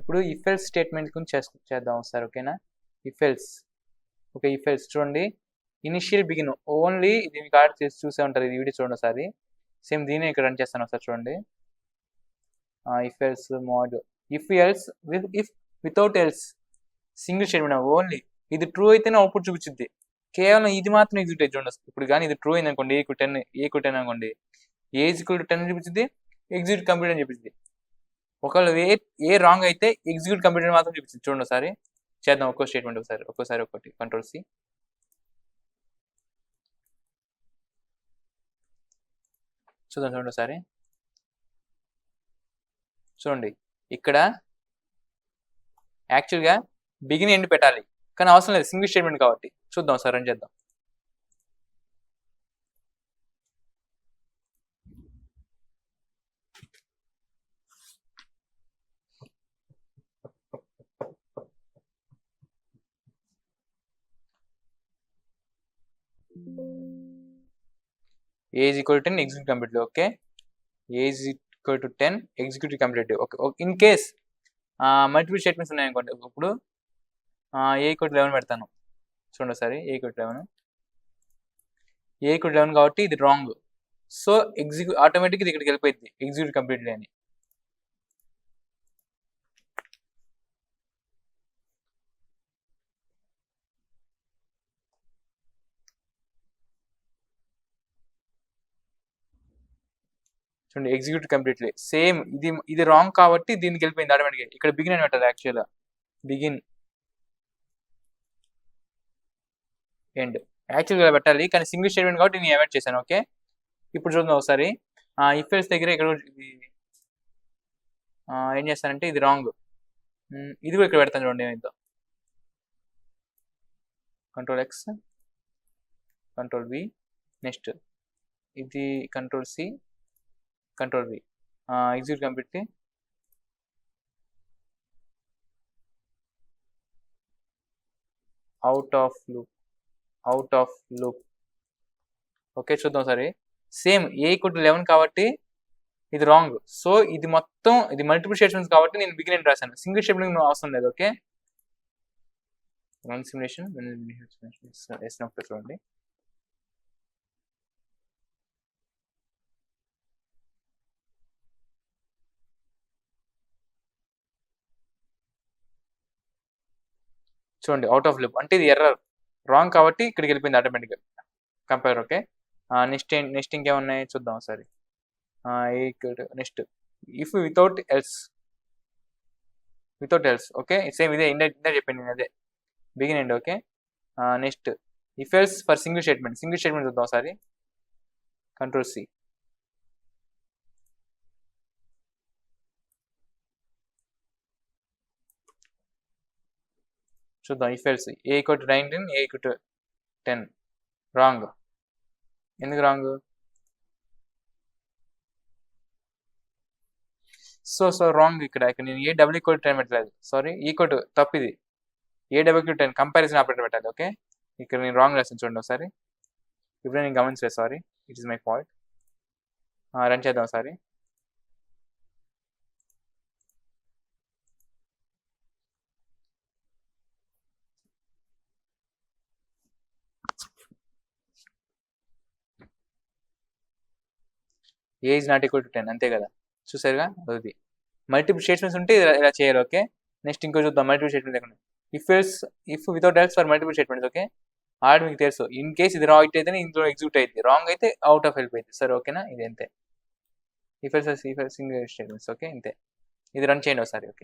ఇప్పుడు if else statement గురించి చేద్దాం ఒకసారి, ఓకేనా. If else, okay. If else చూడండి, ఇనిషియల్ బిగిన్ ఓన్లీ, ఇది మీకు ఆర్డర్ చేసి చూసే ఉంటారు, ఇది వీడియో చూడండి ఒకసారి. సేమ్ దీనే ఇక్కడ రన్ చేస్తాను ఒకసారి చూడండి. If else mode, if else if without else single statement only, ఇది ట్రూ అయితేనే అవుట్పుట్ చూపించింది, కేవలం ఇది మాత్రం ఎగ్జిక్యూట్ అయ్యి చూడండి. ఇప్పుడు కానీ ఇది ట్రూ అయింది అనుకోండి, ఏ10 అనుకోండి, ఏ ఈజ్ ఈక్వల్ టు 10 చూపించింది, ఎగ్జిక్యూట్ కంప్లీట్ అని చూపించింది. ఒకవేళ ఏ రాంగ్ అయితే ఎగ్జిక్యూట్ కంప్లీట్ మాత్రం చూపించింది. చూడండి ఒకసారి చేద్దాం, ఒక్కో స్టేట్మెంట్ ఒక్కోసారి ఒక్కటి. కంట్రోల్ సి, చూడండి ఒకసారి. చూడండి ఇక్కడ యాక్చువల్గా బిగిన్ ఎండ్ పెట్టాలి, కానీ అవసరం లేదు, సింగిల్ స్టేట్మెంట్ కాబట్టి. చూద్దాం సార్, రన్ చేద్దాం. A is equal to 10 execute complete, okay. A is equal to 10 execute complete, okay. In case multiple statements ఉన్నాయనుకోండి, ఇప్పుడు ఏ ఈక్వల్ టు 11 పెడతాను. చూడండి ఒకసారి, ఏ ఈక్వల్ టు 11 కాబట్టి ఇది రాంగ్, సో ఆటోమేటిక్గా ఇది ఇక్కడికి వెళ్ళిపోయింది ఎగ్జిక్యూట్ కంప్లీట్లీ అని. చూడండి, ఎగ్జిక్యూట్ కంప్లీట్లీ సేమ్, ఇది రాంగ్ కాబట్టి దీనికి వెళ్ళిపోయింది ఆటోమేటిక్గా. ఇక్కడ బిగిన్ అని పెట్టాలి, యాక్చువల్గా బిగిన్ ఎండ్ యాక్చువల్గా పెట్టాలి, కానీ సింగిల్ స్టేట్మెంట్ కాబట్టి నేను అవాయిడ్ చేశాను, ఓకే. ఇప్పుడు చూద్దాం ఒకసారి, ఇఫ్ ఎల్స్ దగ్గర ఇక్కడ ఏం చేస్తానంటే ఇది రాంగ్, ఇది కూడా ఇక్కడ పెడతాను చూడండి. ఏమైందో control X, control V, next ఇది control C, control V, execute complete, out of loop, okay. చూద్దాం సరే, సేమ్ ఏ ఈక్వల్ టు 11 కాబట్టి ఇది రాంగ్, సో ఇది మొత్తం ఇది మల్టిపుల్ స్టేట్మెంట్స్ కాబట్టి నేను బిగిన్ ఎండ్ రాశాను, సింగిల్ స్టేట్మెంట్ అవసరం లేదు, ఓకే. రన్ సిమ్యులేషన్ వేసినప్పుడు చూడండి, చూడండి అవుట్ ఆఫ్ లూప్ అంటే ఇది ఎర్రర్, రాంగ్ కాబట్టి ఇక్కడికి వెళ్ళిపోయింది ఆటోమేటిక్గా కంపేర్, ఓకే. నెక్స్ట్ ఇంకేమున్నాయి చూద్దాం ఒకసారి. Next if without else, okay. Same ఇదే ఇండియా చెప్పండి నేను, అదే begin end, okay. Next if else for single statement చూద్దాం ఒకసారి. కంట్రోల్ సి, చూద్దాం. If else A equal to 19 A equal to 10 wrong, ఎందుకు రాంగ్? సో రాంగ్ ఇక్కడ నేను ఏ డబుల్ ఈక్వల్ టు 10 పెట్టలేదు, సారీ ఈక్వల్ టు తప్పు, ఇది A double equal to 10 comparison operator పెట్టాలి, ఓకే. ఇక్కడ నేను రాంగ్ రాసాను చూడండి ఒకసారి, ఇప్పుడు నేను గమనించలేదు, sorry, it is my fault. Run చేద్దాం ఒకసారి. A is not equal to 10 అంతే కదా, చూసారుగా. అది మల్టిపుల్ స్టేట్మెంట్స్ ఉంటే ఇలా చేయాలి, ఓకే. నెక్స్ట్ ఇంకో చూద్దాం, మల్టిపుల్ స్టేట్మెంట్ లేకుండా if without else for multiple statements, okay. Already మీకు తెలుసు, ఇన్ కేస్ ఇది రైట్ అయితేనే ఇందులో ఎగ్జిక్యూట్ అయింది, రాంగ్ అయితే అవుట్ ఆఫ్ హెల్ప్ అయింది, సరే ఓకేనా. ఇది అంతే, if else single statements, okay. ఇంతే, ఇది రన్ చేయండి ఒకసారి, ఓకే.